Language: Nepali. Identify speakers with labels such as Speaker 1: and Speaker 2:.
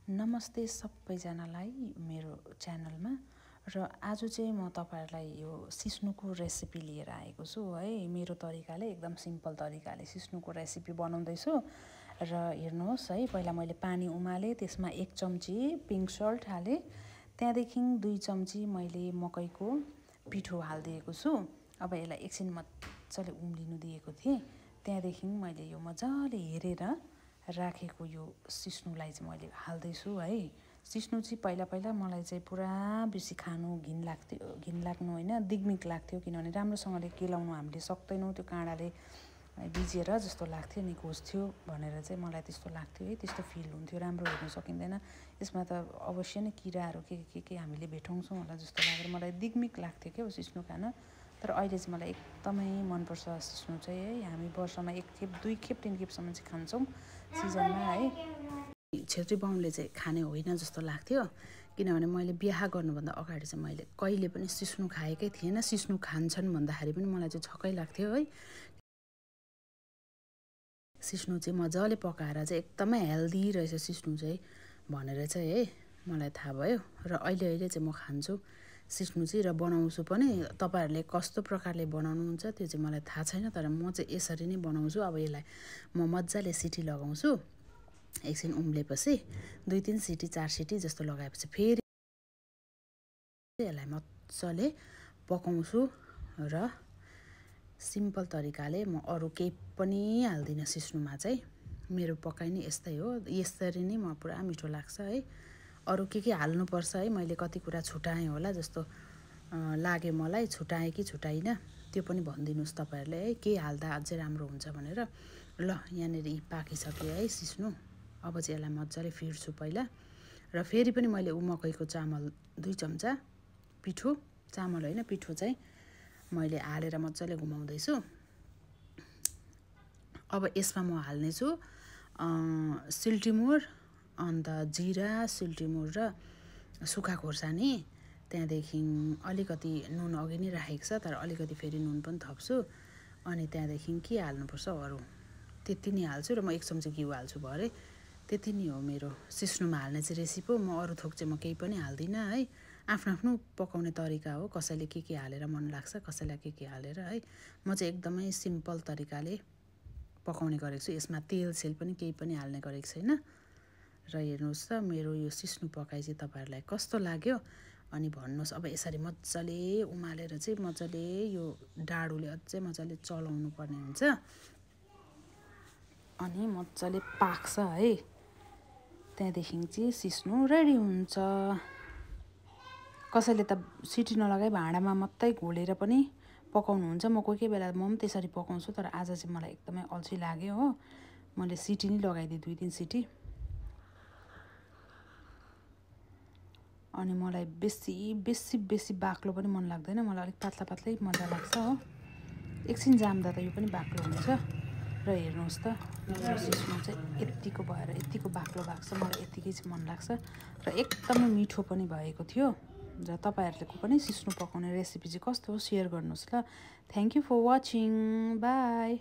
Speaker 1: नमस्ते सबैजनालाई मेरो च्यानलमा र आज चाहिँ म तपाईहरुलाई यो सिस्नुको रेसिपी लिएर आएको छु है। मेरो तरिकाले एकदम सिम्पल तरिकाले सिस्नुको रेसिपी बनाउँदै छु र हेर्नुहोस् है। पहिला मैले पानी उमाले, त्यसमा 1 चम्ची पिङ्क सल्ट हाले, त्यहाँदेखि 2 चम्ची मैले मकैको पिठो हाल्दिएको छु। अब यसलाई एकछिन मजाले उम्लिनु दिएको थिएँ। त्यहाँदेखि मैले यो मजाले हेरेर राखेको यो सिस्नुलाई चाहिँ मैले हाल्दै छु है। सिस्नु चाहिँ पहिला मलाई चाहिँ पुरा बेसी खानु घिन लाग्नु हैन, दिगमिक लाग्थ्यो, किनभने राम्रोसँगले केलाउनु हामीले सक्दैनौं। त्यो काँडाले बिजेर जस्तो लाग्थ्यो नि, घोच्थ्यो भनेर चाहिँ मलाई त्यस्तो लाग्थ्यो है। त्यस्तो फिल हुन्थ्यो, राम्रो हेर्न सकिँदैन। यसमा त अवश्य नै किराहरू के हामीले भेटाउँछौं होला जस्तो लागेर मलाई दिगमिक लाग्थ्यो के सिस्नु खान। तर अहिले चाहिँ मलाई एकदमै मन पर्छ सिस्नु चाहिँ है। हामी वर्षमा 1 खेप 2 खेप 3 खेपसम्म चाहिँ खान्छौं सिजनमा है। छेत्री बाहुनले चाहिँ खाने होइन जस्तो लाग्थ्यो, किनभने मैले बिहा गर्नुभन्दा अगाडि चाहिँ मैले कहिले पनि सिस्नु खाएकै थिएन। सिस्नु खान्छन् भन्दाखेरि पनि मलाई चाहिँ छक्कै लाग्थ्यो है। सिस्नु चाहिँ मजाले पकाएर चाहिँ एकदमै हेल्दी रहेछ सिस्नु चाहिँ भनेर चाहिँ है मलाई थाहा भयो र अहिले चाहिँ म खान्छु सिस्नु चाहिँ र बनाउँछु पनि। तपाईहरुले कस्तो प्रकारले बनाउनुहुन्छ त्यो चाहिँ मलाई थाहा छैन, तर म चाहिँ यसरी नै बनाउँछु। अब यसलाई म मजाले सिटी लगाउँछु। एकछिन उम्लेपछि 2-3 सिटी 4 सिटी जस्तो लगाएपछि फेरि यसलाई मजाले पकाउँछु र सिम्पल तरिकाले म अरु केही पनि हाल्दिन सिस्नुमा चाहिँ। मेरो पकाइ नै यस्तै हो। यसरी नै म पुरा मिठो लाग्छ है। अरु के हाल्नु पर्छ है, मैले कति कुरा छुटाएँ होला जस्तो लाग्यो मलाई। छुटाएँ कि छुटाइन त्यो पनि भनिदिनुस् तपाईहरुले है, के हाल्दा अझै राम्रो हुन्छ भनेर। ल यहाँनेरि पाकिसक्यो है सिस्नु। अब चाहिँ यसलाई मजाले फिर्छु पहिला र फेरि पनि मैले मकैको चामल 2 चम्चा पिठो, चामल हैन पिठो चाहिँ मैले हालेर मजाले घुमाउँदै छु। अब यसमा म हाल्ने छु सिल्टिमोर, अन्त जिरा, सिल्टिमोर र सुखा खोर्सानी। त्यहाँदेखि अलिकति नुन अघि नै राखेको छ, तर अलिकति फेरि नुन पनि थप्छु। अनि त्यहाँदेखि के हाल्नुपर्छ अरु त्यति नै हाल्छु र म 1 चम्ची घिउ हाल्छु भरे। त्यति नै हो मेरो सिस्नुमा हाल्ने चाहिँ रेसिपी। म अरु थोक चाहिँ म केही पनि हाल्दिन है। आफ्नो पकाउने तरिका हो, कसैले के हालेर मन लाग्छ, कसैलाई के हालेर है। म चाहिँ एकदमै सिम्पल तरिकाले पकाउने गरेको छु। यसमा तेल सेल पनि केही पनि हाल्ने गरेको छैन। र हेर्नुस् त मेरो यो सिस्नु पकाइ चाहिँ तपाईहरुलाई कस्तो लाग्यो अनि भन्नुस्। अब यसरी मजाले उमालेर चाहिँ मजाले यो डाडुले अझै मजाले चलाउनु पर्ने हुन्छ अनि मजाले पाक्छ है। त्यहाँदेखि चाहिँ सिस्नु रेडी हुन्छ। कसैले त सिटी नलगाई भाँडामा मात्रै घोलेर पनि पकाउनुहुन्छ। म कोही बेला म पनि त्यसरी पकाउँछु, तर आज चाहिँ मलाई एकदमै अल्छी लाग्यो हो। मैले सिटी नै लगाइदिए 2-3 सिटी। अनि मलाई बेसी बाक्लो पनि मन लाग्दैन। मलाई अलिक पातलै मजा लाग्छ हो। एकछिन जाम्दा त यो पनि बाक्लो हुन्छ। र हेर्नुस् त मेरो सिस्नु चाहिँ यतिको भएर यतिको बाक्लो भएको छ। मलाई यतिकै चाहिँ मन लाग्छ र एकदमै मिठो पनि भएको थियो। र तपाईहरुको पनि सिस्नु पकाउने रेसिपी चाहिँ कस्तो हो शेयर गर्नुस् ल। Thank you for watching. By.